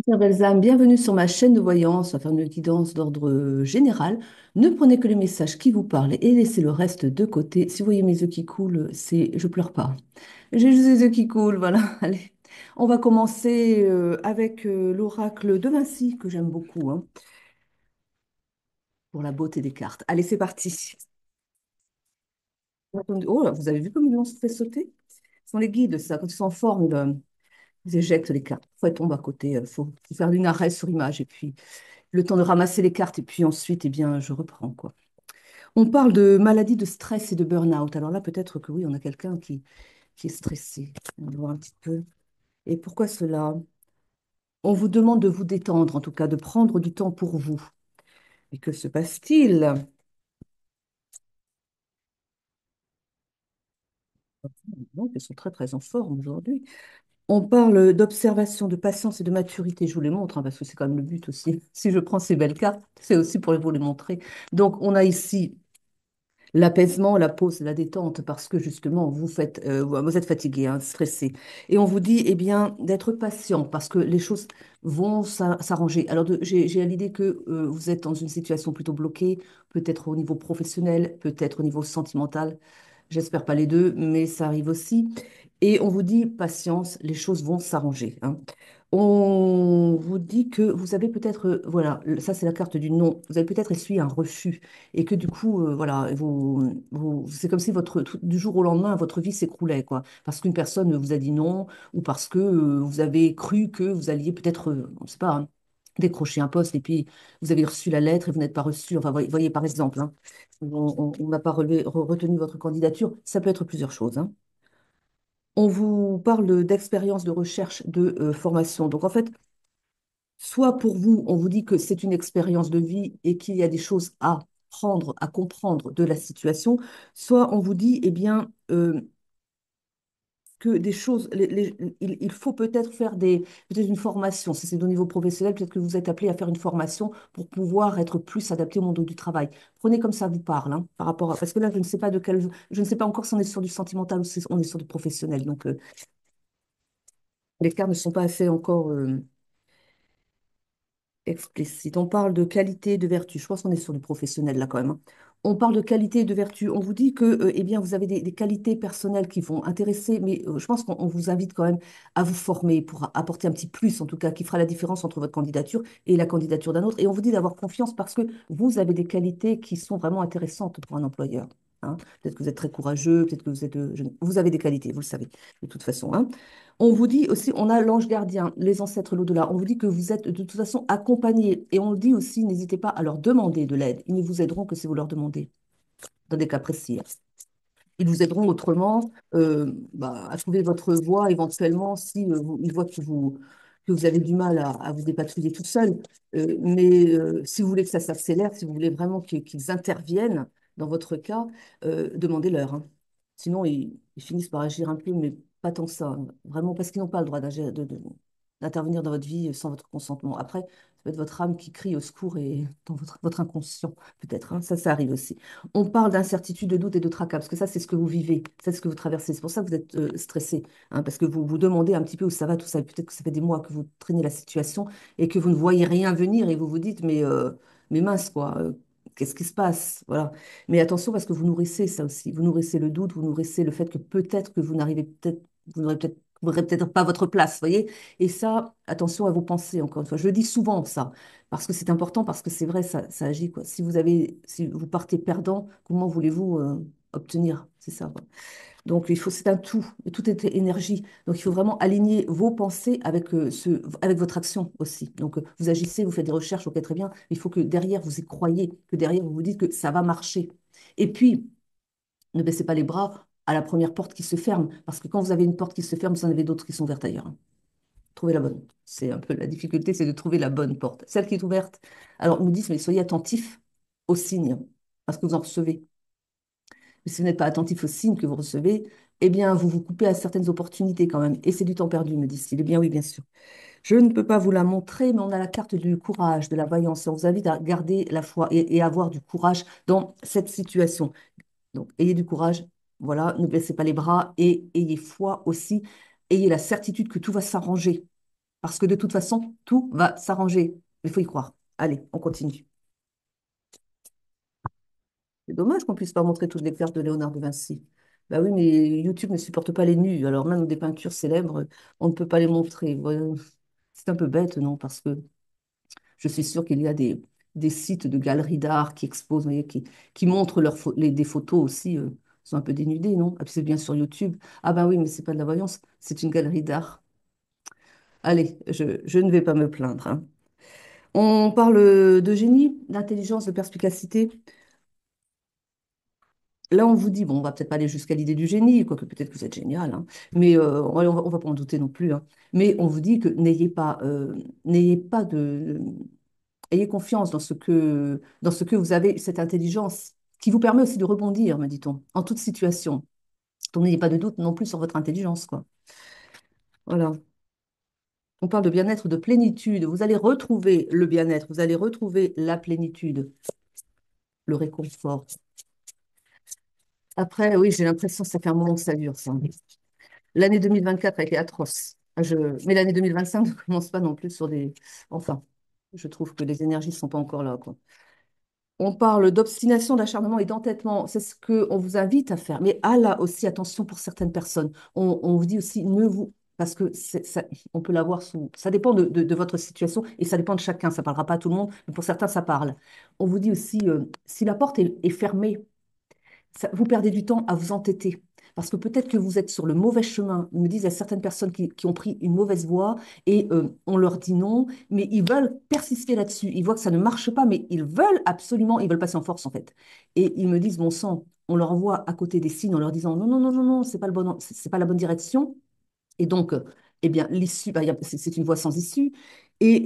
Chère Balsam, bienvenue sur ma chaîne de voyance, enfin une guidance d'ordre général. Ne prenez que les messages qui vous parlent et laissez le reste de côté. Si vous voyez mes yeux qui coulent, je pleure pas. J'ai juste les yeux qui coulent, voilà. Allez, on va commencer avec l'oracle de Vinci que j'aime beaucoup hein, pour la beauté des cartes. Allez, c'est parti. Oh, vous avez vu comme ils l'ont fait sauter? Ce sont les guides, ça. Quand ils sont en forme, ils éjectent les cartes. Parfois, elles tombent à côté. Faut faire une arrêt sur image et puis le temps de ramasser les cartes et puis ensuite, eh bien, je reprends, quoi. On parle de maladie de stress et de burn-out. Alors là, peut-être que oui, on a quelqu'un qui est stressé. On va voir un petit peu. Et pourquoi cela? On vous demande de vous détendre, en tout cas, de prendre du temps pour vous. Et que se passe-t-il? Donc, ils sont très, très en forme aujourd'hui. On parle d'observation, de patience et de maturité. Je vous les montre, hein, parce que c'est quand même le but aussi. Si je prends ces belles cartes, c'est aussi pour vous les montrer. Donc, on a ici l'apaisement, la pause, la détente, parce que justement, vous êtes fatigué, hein, stressé. Et on vous dit, eh bien, d'être patient, parce que les choses vont s'arranger. Alors, j'ai à l'idée que vous êtes dans une situation plutôt bloquée, peut-être au niveau professionnel, peut-être au niveau sentimental. J'espère pas les deux, mais ça arrive aussi. Et on vous dit, patience, les choses vont s'arranger, hein. On vous dit que vous avez peut-être, voilà, ça c'est la carte du non, vous avez peut-être essuyé un refus et que du coup, voilà, c'est comme si du jour au lendemain, votre vie s'écroulait, quoi, parce qu'une personne vous a dit non ou parce que vous avez cru que vous alliez peut-être, on ne sait pas, hein, décrocher un poste et puis vous avez reçu la lettre et vous n'êtes pas reçu. Enfin, voyez, par exemple, hein, on n'a pas retenu votre candidature. Ça peut être plusieurs choses, hein. On vous parle d'expérience de recherche de formation. Donc, en fait, soit pour vous, on vous dit que c'est une expérience de vie et qu'il y a des choses à prendre, à comprendre de la situation, soit on vous dit, eh bien, que des choses, il faut peut-être faire peut-être une formation, si c'est au niveau professionnel, peut-être que vous êtes appelé à faire une formation pour pouvoir être plus adapté au monde du travail. Prenez comme ça vous parle, hein, par rapport à, parce que là, je ne sais pas je ne sais pas encore si on est sur du sentimental ou si on est sur du professionnel. Donc, les cartes ne sont pas assez encore explicite. On parle de qualité et de vertu. Je pense qu'on est sur du professionnel là quand même, hein. On parle de qualité et de vertu. On vous dit que, eh bien, vous avez des qualités personnelles qui vont intéresser, mais je pense qu'on vous invite quand même à vous former pour apporter un petit plus, en tout cas, qui fera la différence entre votre candidature et la candidature d'un autre. Et on vous dit d'avoir confiance parce que vous avez des qualités qui sont vraiment intéressantes pour un employeur, hein. Peut-être que vous êtes très courageux, peut-être que vous êtes, vous avez des qualités, vous le savez, de toute façon, hein. On vous dit aussi, on a l'ange gardien, les ancêtres, l'au-delà. On vous dit que vous êtes de toute façon accompagnés. Et on dit aussi, n'hésitez pas à leur demander de l'aide. Ils ne vous aideront que si vous leur demandez, dans des cas précis, hein. Ils vous aideront autrement à trouver votre voie éventuellement si ils voient que vous avez du mal à vous dépatouiller tout seul. Mais si vous voulez que ça s'accélère, si vous voulez vraiment qu'ils interviennent dans votre cas, demandez-leur, hein. Sinon, ils finissent par agir un peu, mais pas tant que ça, hein. Vraiment, parce qu'ils n'ont pas le droit d'intervenir dans votre vie sans votre consentement. Après, ça peut être votre âme qui crie au secours et dans votre inconscient, peut-être, hein. Ça arrive aussi. On parle d'incertitude, de doute et de tracas, parce que ça, c'est ce que vous vivez, c'est ce que vous traversez. C'est pour ça que vous êtes stressé, hein, parce que vous vous demandez un petit peu où ça va, tout ça. Et peut-être que ça fait des mois que vous traînez la situation et que vous ne voyez rien venir et vous vous dites, mais mince, quoi, qu'est-ce qui se passe? Voilà. Mais attention, parce que vous nourrissez ça aussi. Vous nourrissez le doute, vous nourrissez le fait que peut-être que vous n'aurez peut-être pas votre place, voyez? Et ça, attention à vos pensées, encore une fois. Je le dis souvent, ça. Parce que c'est important, parce que c'est vrai, ça agit, quoi. Si vous partez perdant, comment voulez-vous obtenir? C'est ça, quoi. Donc, c'est un tout, et tout est énergie. Donc, il faut vraiment aligner vos pensées avec votre action aussi. Donc, vous agissez, vous faites des recherches, ok, très bien. Mais il faut que derrière, vous y croyez, que derrière, vous vous dites que ça va marcher. Et puis, ne baissez pas les bras à la première porte qui se ferme, parce que quand vous avez une porte qui se ferme, vous en avez d'autres qui sont ouvertes ailleurs, hein. Trouvez la bonne. C'est un peu la difficulté, c'est de trouver la bonne porte. Celle qui est ouverte. Alors, ils nous disent, mais soyez attentifs aux signes, parce que vous en recevez. Mais si vous n'êtes pas attentif aux signes que vous recevez, eh bien, vous vous coupez à certaines opportunités quand même. Et c'est du temps perdu, me disent-ils. Eh bien, oui, bien sûr. Je ne peux pas vous la montrer, mais on a la carte du courage, de la voyance. On vous invite à garder la foi et avoir du courage dans cette situation. Donc, ayez du courage. Voilà, ne baissez pas les bras et ayez foi aussi. Ayez la certitude que tout va s'arranger. Parce que de toute façon, tout va s'arranger. Il faut y croire. Allez, on continue. C'est dommage qu'on puisse pas montrer toutes les pertes de Léonard de Vinci. Bah oui, mais YouTube ne supporte pas les nus. Alors même des peintures célèbres, on ne peut pas les montrer. Voilà. C'est un peu bête, non? Parce que je suis sûre qu'il y a des sites de galeries d'art qui exposent, vous voyez, qui montrent des photos aussi. Sont un peu dénudées, non? Ah, puis c'est bien sur YouTube. Ah ben oui, mais c'est pas de la voyance, c'est une galerie d'art. Allez, je ne vais pas me plaindre, hein. On parle de génie, d'intelligence, de perspicacité. Là, on vous dit, bon, on va peut-être pas aller jusqu'à l'idée du génie, quoique peut-être que vous êtes génial, hein, mais on va pas en douter non plus, hein. Mais on vous dit que n'ayez pas de, ayez confiance dans ce que vous avez, cette intelligence qui vous permet aussi de rebondir, me dit-on, en toute situation. Donc, n'ayez pas de doute non plus sur votre intelligence, quoi. Voilà. On parle de bien-être, de plénitude. Vous allez retrouver le bien-être, vous allez retrouver la plénitude, le réconfort. Après, oui, j'ai l'impression que ça fait un moment que ça dure, ça. L'année 2024 a été atroce. Mais l'année 2025 ne commence pas non plus sur des... Enfin, je trouve que les énergies ne sont pas encore là, quoi. On parle d'obstination, d'acharnement et d'entêtement. C'est ce qu'on vous invite à faire. Mais ah là aussi, attention pour certaines personnes. On vous dit aussi, ne vous... Parce que on peut l'avoir sous... Ça dépend de votre situation et ça dépend de chacun. Ça ne parlera pas à tout le monde, mais pour certains, ça parle. On vous dit aussi, si la porte est fermée, vous perdez du temps à vous entêter. Parce que peut-être que vous êtes sur le mauvais chemin. Ils me disent, il y a certaines personnes qui ont pris une mauvaise voie et on leur dit non, mais ils veulent persister là-dessus. Ils voient que ça ne marche pas, mais ils veulent absolument, ils veulent passer en force en fait. Et ils me disent, bon sang, on leur envoie à côté des signes en leur disant, non, non, non, non, non, c'est pas le bon, c'est pas la bonne direction. Et donc, eh bien, l'issue, bah, c'est une voie sans issue. Et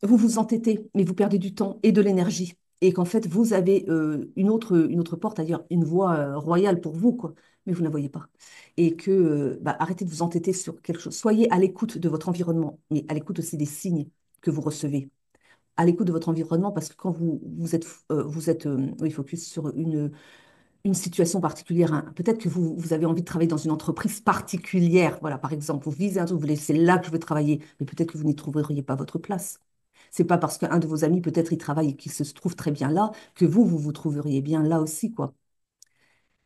vous vous entêtez, mais vous perdez du temps et de l'énergie. Et qu'en fait, vous avez une autre porte, ailleurs, une voie royale pour vous, quoi. Mais vous ne la voyez pas. Et que, bah, arrêtez de vous entêter sur quelque chose. Soyez à l'écoute de votre environnement, mais à l'écoute aussi des signes que vous recevez. À l'écoute de votre environnement, parce que quand vous êtes oui, focus sur une situation particulière, hein. Peut-être que vous avez envie de travailler dans une entreprise particulière. Voilà, par exemple, vous visez un truc, vous voulez, c'est là que je veux travailler, mais peut-être que vous n'y trouveriez pas votre place. C'est pas parce qu'un de vos amis, peut-être, il travaille et qu'il se trouve très bien là, que vous vous trouveriez bien là aussi, quoi.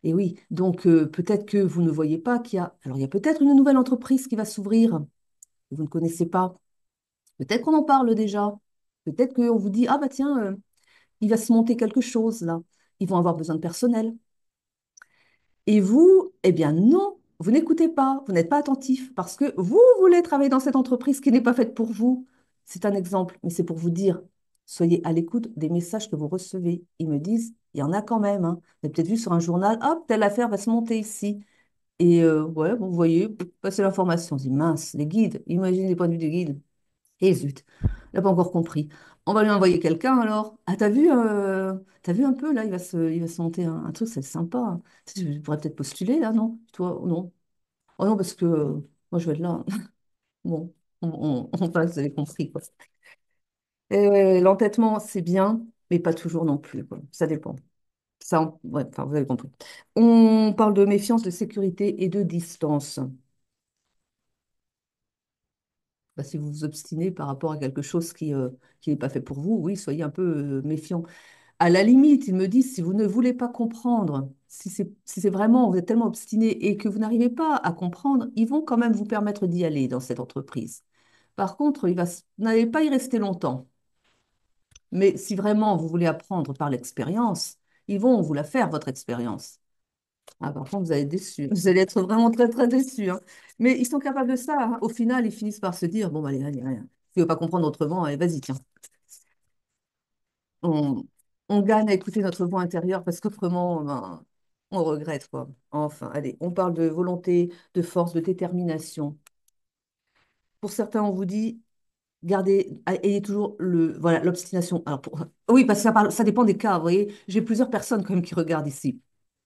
Et oui, donc peut-être que vous ne voyez pas qu'il y a... Alors, il y a peut-être une nouvelle entreprise qui va s'ouvrir, que vous ne connaissez pas. Peut-être qu'on en parle déjà. Peut-être qu'on vous dit, ah bah tiens, il va se monter quelque chose là. Ils vont avoir besoin de personnel. Et vous, eh bien non, vous n'écoutez pas, vous n'êtes pas attentif parce que vous voulez travailler dans cette entreprise qui n'est pas faite pour vous. C'est un exemple, mais c'est pour vous dire, soyez à l'écoute des messages que vous recevez. Ils me disent, il y en a quand même, hein. Vous avez peut-être vu sur un journal, hop, telle affaire va se monter ici. Et ouais, bon, vous voyez, passer l'information. On se dit, mince, les guides, imaginez les points de vue des guides. Et zut, il n'a pas encore compris. On va lui envoyer quelqu'un alors. Ah, t'as vu un peu là, il va se monter un truc, c'est sympa, hein. Tu pourrais peut-être postuler là, non? Toi, non? Oh non, parce que moi je vais être là. Bon, on passe, vous avez compris quoi. Et ouais, l'entêtement, c'est bien, mais pas toujours non plus, quoi. Ça dépend. Ouais, enfin, vous avez compris. On parle de méfiance, de sécurité et de distance. Bah, si vous vous obstinez par rapport à quelque chose qui n'est pas fait pour vous, oui, soyez un peu méfiant. À la limite, ils me disent, si vous ne voulez pas comprendre, si c'est vraiment, vous êtes tellement obstiné et que vous n'arrivez pas à comprendre, ils vont quand même vous permettre d'y aller dans cette entreprise. Par contre, vous n'allez pas y rester longtemps. Mais si vraiment vous voulez apprendre par l'expérience, ils vont vous la faire, votre expérience. Ah, par contre, vous allez être déçus. Vous allez être vraiment très, très déçus, hein. Mais ils sont capables de ça, hein. Au final, ils finissent par se dire, bon, bah, allez, allez, allez. Si tu ne veux pas comprendre autrement, allez, vas-y, tiens. on, on gagne à écouter notre voix intérieure parce qu'autrement, ben, on regrette, quoi. Enfin, allez, on parle de volonté, de force, de détermination. Pour certains, on vous dit, ayez toujours voilà, l'obstination. Alors, oui, parce que ça dépend des cas, vous voyez. J'ai plusieurs personnes quand même qui regardent ici.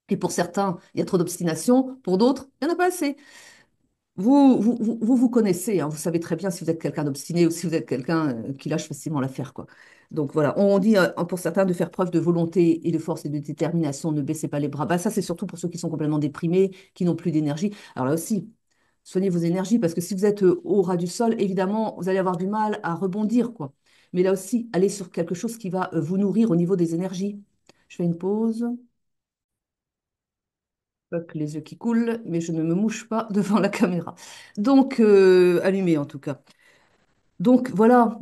Et pour certains, il y a trop d'obstination. Pour d'autres, il n'y en a pas assez. Vous connaissez, hein, vous savez très bien si vous êtes quelqu'un d'obstiné ou si vous êtes quelqu'un qui lâche facilement l'affaire, quoi. Donc voilà, on dit pour certains de faire preuve de volonté et de force et de détermination, ne baissez pas les bras. Bah, ça, c'est surtout pour ceux qui sont complètement déprimés, qui n'ont plus d'énergie. Alors là aussi, soignez vos énergies, parce que si vous êtes au ras du sol, évidemment, vous allez avoir du mal à rebondir, quoi. Mais là aussi, allez sur quelque chose qui va vous nourrir au niveau des énergies. Je fais une pause, hop, les yeux qui coulent, mais je ne me mouche pas devant la caméra. Donc, allumé en tout cas. Donc voilà,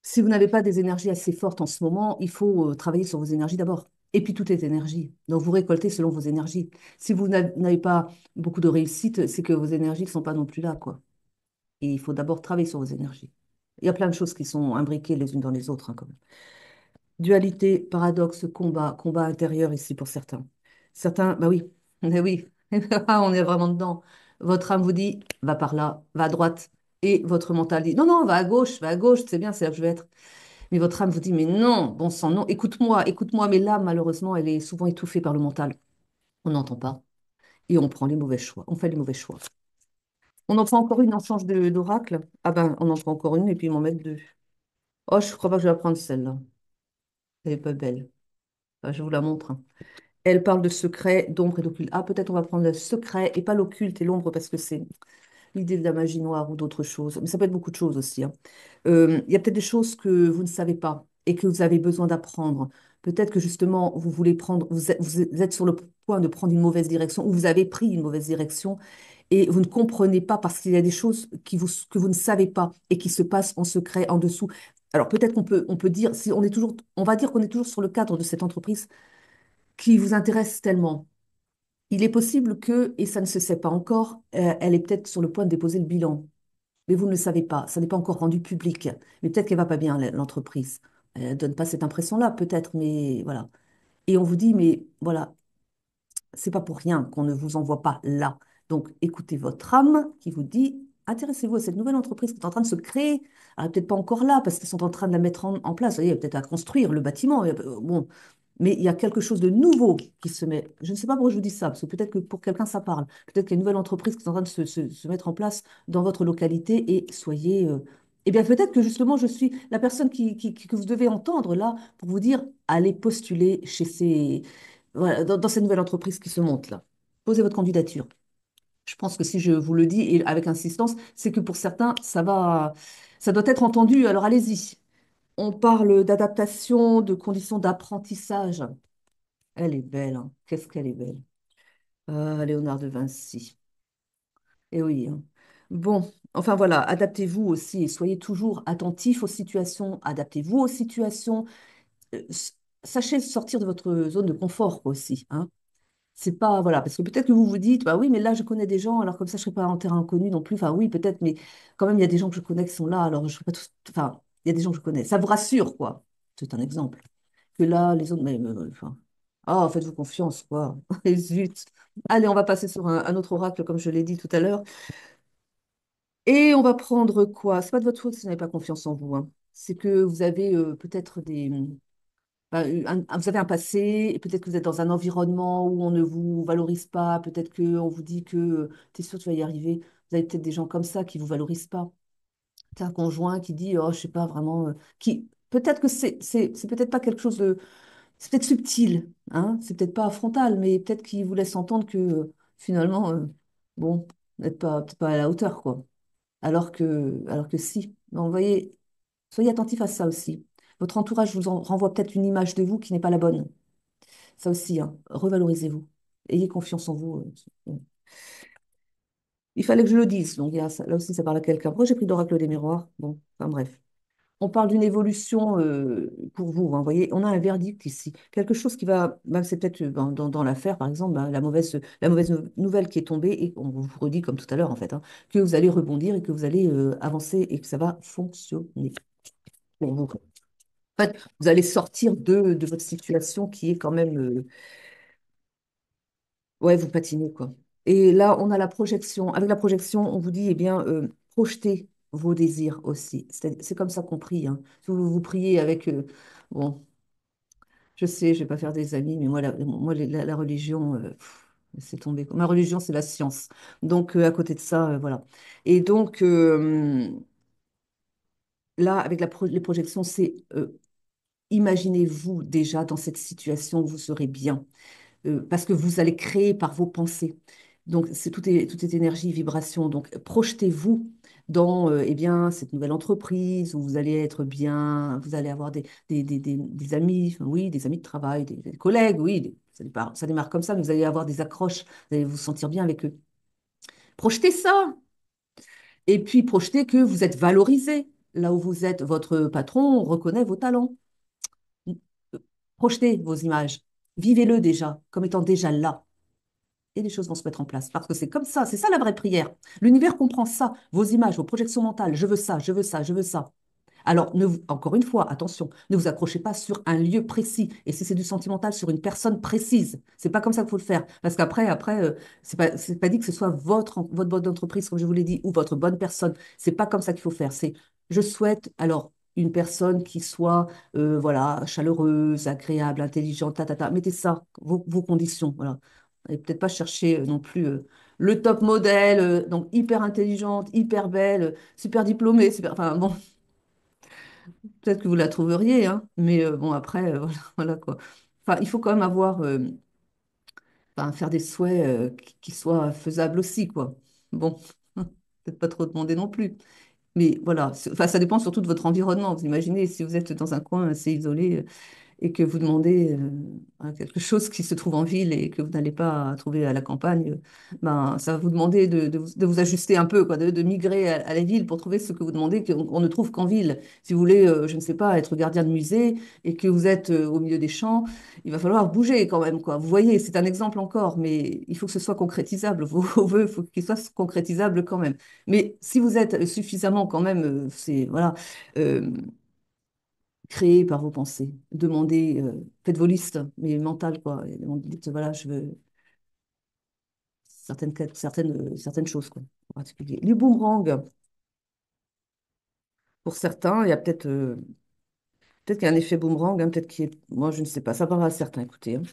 si vous n'avez pas des énergies assez fortes en ce moment, il faut travailler sur vos énergies d'abord. Et puis tout est énergie. Donc vous récoltez selon vos énergies. Si vous n'avez pas beaucoup de réussite, c'est que vos énergies ne sont pas non plus là, quoi. Et il faut d'abord travailler sur vos énergies. Il y a plein de choses qui sont imbriquées les unes dans les autres, hein, quand même. Dualité, paradoxe, combat, combat intérieur ici pour certains. Certains, bah oui, mais oui, ah, on est vraiment dedans. Votre âme vous dit, va par là, va à droite. Et votre mental dit, non, non, va à gauche, c'est bien, c'est là que je vais être. Mais votre âme vous dit, mais non, bon sang, non, écoute-moi, écoute-moi. Mais l'âme, malheureusement, elle est souvent étouffée par le mental. On n'entend pas. Et on prend les mauvais choix. On fait les mauvais choix. On en prend encore une, on change d'oracle. Ah ben, on en prend encore une et puis ils m'en mettent deux. Oh, je crois pas que je vais la prendre celle-là. Elle est pas belle. Ah, je vous la montre, hein. Elle parle de secret, d'ombre et d'occulte. Ah, peut-être on va prendre le secret et pas l'occulte et l'ombre parce que c'est l'idée de la magie noire ou d'autres choses. Mais ça peut être beaucoup de choses aussi, hein. Il y a peut-être des choses que vous ne savez pas et que vous avez besoin d'apprendre. Peut-être que justement, vous voulez prendre, vous êtes sur le point de prendre une mauvaise direction ou vous avez pris une mauvaise direction et vous ne comprenez pas parce qu'il y a des choses que vous ne savez pas et qui se passent en secret en dessous. Alors peut-être on peut dire, si on est toujours, on va dire qu'on est toujours sur le cadre de cette entreprise qui vous intéresse tellement. Il est possible que, et ça ne se sait pas encore, elle est peut-être sur le point de déposer le bilan, mais vous ne le savez pas, ça n'est pas encore rendu public. Mais peut-être qu'elle va pas bien, l'entreprise. Elle ne donne pas cette impression-là, peut-être, mais voilà. Et on vous dit, mais voilà, c'est pas pour rien qu'on ne vous envoie pas là. Donc, écoutez votre âme qui vous dit, intéressez-vous à cette nouvelle entreprise qui est en train de se créer. Elle n'est peut-être pas encore là parce qu'ils sont en train de la mettre en place. Vous voyez, peut-être à construire le bâtiment. Bon, mais il y a quelque chose de nouveau qui se met. Je ne sais pas pourquoi je vous dis ça, parce que peut-être que pour quelqu'un, ça parle. Peut-être qu'il y a une nouvelle entreprise qui est en train de se mettre en place dans votre localité et soyez. Eh bien, peut-être que justement, je suis la personne que vous devez entendre là pour vous dire, allez postuler chez ces, voilà, dans cette nouvelle entreprise qui se monte là. Posez votre candidature. Je pense que si je vous le dis et avec insistance, c'est que pour certains, ça doit être entendu. Alors allez-y. On parle d'adaptation, de conditions d'apprentissage. Elle est belle, hein. Qu'est-ce qu'elle est belle. Léonard de Vinci. Eh oui, hein. Bon, enfin voilà, adaptez-vous aussi et soyez toujours attentifs aux situations. Adaptez-vous aux situations. Sachez sortir de votre zone de confort aussi, hein. C'est pas, voilà, parce que peut-être que vous vous dites, bah oui, mais là, je connais des gens, alors comme ça, je serai pas en terrain inconnu non plus. Enfin, oui, peut-être, mais quand même, il y a des gens que je connais qui sont là, alors je serai pas tous, enfin, il y a des gens que je connais. Ça vous rassure, quoi. C'est un exemple. Que là, les autres, enfin, ah, faites-vous confiance, quoi. Et zut. Allez, on va passer sur un autre oracle, comme je l'ai dit tout à l'heure. Et on va prendre quoi? C'est pas de votre faute si vous n'avez pas confiance en vous, hein. C'est que vous avez peut-être des, vous avez un passé, et peut-être que vous êtes dans un environnement où on ne vous valorise pas, peut-être qu'on vous dit que tu es sûr que tu vas y arriver. Vous avez peut-être des gens comme ça qui ne vous valorisent pas. C'est un conjoint qui dit, oh, je sais pas vraiment, qui peut-être que c'est peut-être pas quelque chose de, c'est peut-être subtil, hein, c'est peut-être pas frontal, mais peut-être qu'il vous laisse entendre que finalement, bon, vous n'êtes pas peut-être pas à la hauteur, quoi. Alors que si. Donc, vous voyez, soyez attentif à ça aussi. Votre entourage vous renvoie peut-être une image de vous qui n'est pas la bonne. Ça aussi, hein, revalorisez-vous. Ayez confiance en vous. Il fallait que je le dise. Donc, là aussi, ça parle à quelqu'un. Pourquoi j'ai pris l'oracle des miroirs? Bon, enfin bref. On parle d'une évolution pour vous, hein. Vous voyez, on a un verdict ici. Quelque chose qui va, ben, c'est peut-être dans l'affaire, par exemple, ben, la mauvaise nouvelle qui est tombée, et on vous redit, comme tout à l'heure, en fait, hein, que vous allez rebondir et que vous allez avancer et que ça va fonctionner pour vous. En fait, vous allez sortir de votre situation qui est quand même, ouais, vous patinez, quoi. Et là, on a la projection. Avec la projection, on vous dit, eh bien, projetez vos désirs aussi. C'est comme ça qu'on prie, hein. Si vous priez avec, bon, je sais, je vais pas faire des amis, mais moi, la religion, c'est tombé. Ma religion, c'est la science. Donc, à côté de ça, voilà. Et donc, là, avec les projections, c'est imaginez-vous déjà dans cette situation où vous serez bien. parce que vous allez créer par vos pensées. Donc, tout est énergie, vibration. Donc, projetez-vous dans eh bien, cette nouvelle entreprise où vous allez être bien, vous allez avoir des amis, enfin, oui, des amis de travail, des collègues, oui, ça démarre comme ça, mais vous allez avoir des accroches, vous allez vous sentir bien avec eux. Projetez ça. Et puis, projetez que vous êtes valorisé. Là où vous êtes, votre patron reconnaît vos talents. Projetez vos images. Vivez-le déjà, comme étant déjà là. Et les choses vont se mettre en place. Parce que c'est comme ça, c'est ça la vraie prière. L'univers comprend ça, vos images, vos projections mentales. Je veux ça, je veux ça, je veux ça. Alors, encore une fois, attention, ne vous accrochez pas sur un lieu précis. Et si c'est du sentimental, sur une personne précise. C'est pas comme ça qu'il faut le faire. Parce qu'après, c'est pas dit que ce soit votre bonne entreprise, comme je vous l'ai dit, ou votre bonne personne. C'est pas comme ça qu'il faut faire. C'est, je souhaite, alors, une personne qui soit, voilà, chaleureuse, agréable, intelligente, Mettez ça, vos conditions, voilà. Et peut-être pas chercher non plus le top modèle, donc hyper intelligente, hyper belle, super diplômée, super, enfin bon, peut-être que vous la trouveriez, hein, mais bon, après, voilà, voilà quoi. Enfin, il faut quand même avoir, enfin, faire des souhaits qui soient faisables aussi, quoi. Bon, peut-être pas trop demander non plus. Mais voilà, enfin, ça dépend surtout de votre environnement. Vous imaginez, si vous êtes dans un coin assez isolé, et que vous demandez quelque chose qui se trouve en ville et que vous n'allez pas trouver à la campagne, ben, ça va vous demander de vous ajuster un peu, quoi, de migrer à la ville pour trouver ce que vous demandez qu'on ne trouve qu'en ville. Si vous voulez, je ne sais pas, être gardien de musée et que vous êtes au milieu des champs, il va falloir bouger quand même, quoi. Vous voyez, c'est un exemple encore, mais il faut que ce soit concrétisable. Vos vœux, il faut qu'ils soient concrétisables quand même. Mais si vous êtes suffisamment quand même, c'est voilà. euh, Créez par vos pensées. Demandez, faites vos listes, mais mentales, quoi. Et dites, voilà, je veux certaines choses, quoi, en particulier. Les boomerangs, pour certains, il y a peut-être qu'il y a un effet boomerang, hein, peut-être qu'il est, moi, je ne sais pas, ça paraît à certains, écoutez, hein.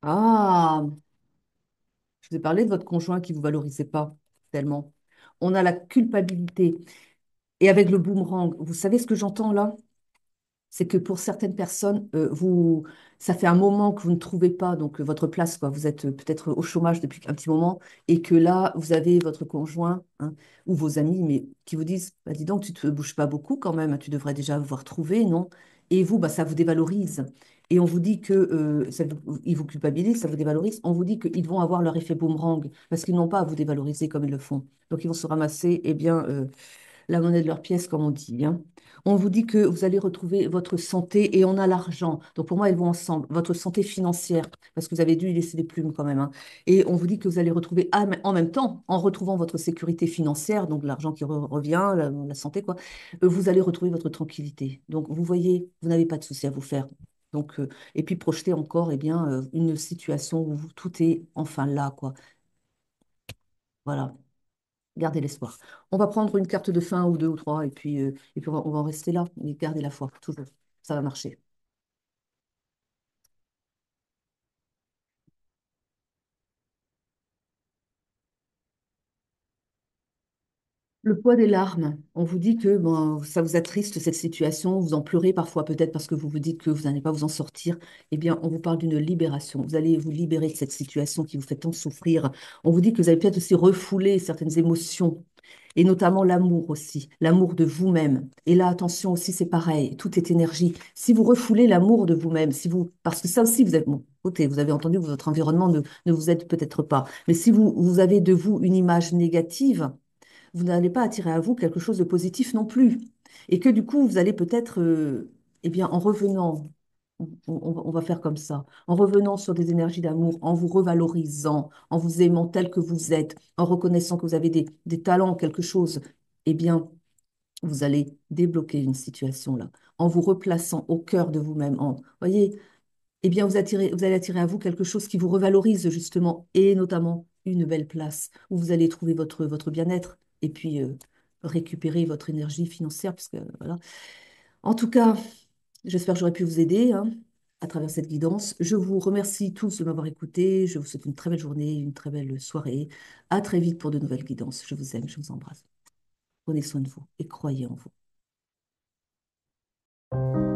Ah, je vous ai parlé de votre conjoint qui ne vous valorisait pas tellement. On a la culpabilité. Et avec le boomerang, vous savez ce que j'entends là? C'est que pour certaines personnes, ça fait un moment que vous ne trouvez pas donc votre place, quoi. Vous êtes peut-être au chômage depuis un petit moment et que là, vous avez votre conjoint, hein, ou vos amis, mais qui vous disent, bah, dis donc, tu te bouges pas beaucoup quand même, tu devrais déjà avoir trouvé, non? Et vous, bah, ça vous dévalorise. Et on vous dit que ils vous culpabilisent, ça vous dévalorise. On vous dit qu'ils vont avoir leur effet boomerang parce qu'ils n'ont pas à vous dévaloriser comme ils le font. Donc ils vont se ramasser, eh bien, la monnaie de leur pièce, comme on dit, hein. On vous dit que vous allez retrouver votre santé et on a l'argent. Donc pour moi, elles vont ensemble. Votre santé financière, parce que vous avez dû y laisser des plumes quand même, hein. Et on vous dit que vous allez retrouver en même temps, en retrouvant votre sécurité financière, donc l'argent qui revient, la santé, quoi, vous allez retrouver votre tranquillité. Donc vous voyez, vous n'avez pas de souci à vous faire. Donc, et puis projeter encore eh bien, une situation où tout est enfin là, quoi. Voilà. Gardez l'espoir. On va prendre une carte de fin ou deux ou trois et puis on va en rester là. Mais gardez la foi, toujours. Ça va marcher. Le poids des larmes. On vous dit que bon, ça vous attriste cette situation, vous en pleurez parfois peut-être parce que vous vous dites que vous n'allez pas vous en sortir. Eh bien, on vous parle d'une libération. Vous allez vous libérer de cette situation qui vous fait tant souffrir. On vous dit que vous allez peut-être aussi refouler certaines émotions et notamment l'amour aussi, l'amour de vous-même. Et là, attention aussi, c'est pareil, tout est énergie. Si vous refoulez l'amour de vous-même, si vous, parce que ça aussi, vous avez, bon, écoutez, vous avez entendu que votre environnement ne vous aide peut-être pas, mais si vous avez de vous une image négative, vous n'allez pas attirer à vous quelque chose de positif non plus. Et que du coup, vous allez peut-être, eh bien, en revenant, on va faire comme ça, en revenant sur des énergies d'amour, en vous revalorisant, en vous aimant tel que vous êtes, en reconnaissant que vous avez des talents, quelque chose, eh bien, vous allez débloquer une situation là, en vous replaçant au cœur de vous-même, voyez, eh bien, vous allez attirer à vous quelque chose qui vous revalorise justement, et notamment une belle place où vous allez trouver votre bien-être et puis récupérer votre énergie financière, parce que voilà. En tout cas, j'espère que j'aurai pu vous aider, hein, à travers cette guidance. Je vous remercie tous de m'avoir écouté. Je vous souhaite une très belle journée, une très belle soirée. À très vite pour de nouvelles guidances. Je vous aime, je vous embrasse. Prenez soin de vous et croyez en vous.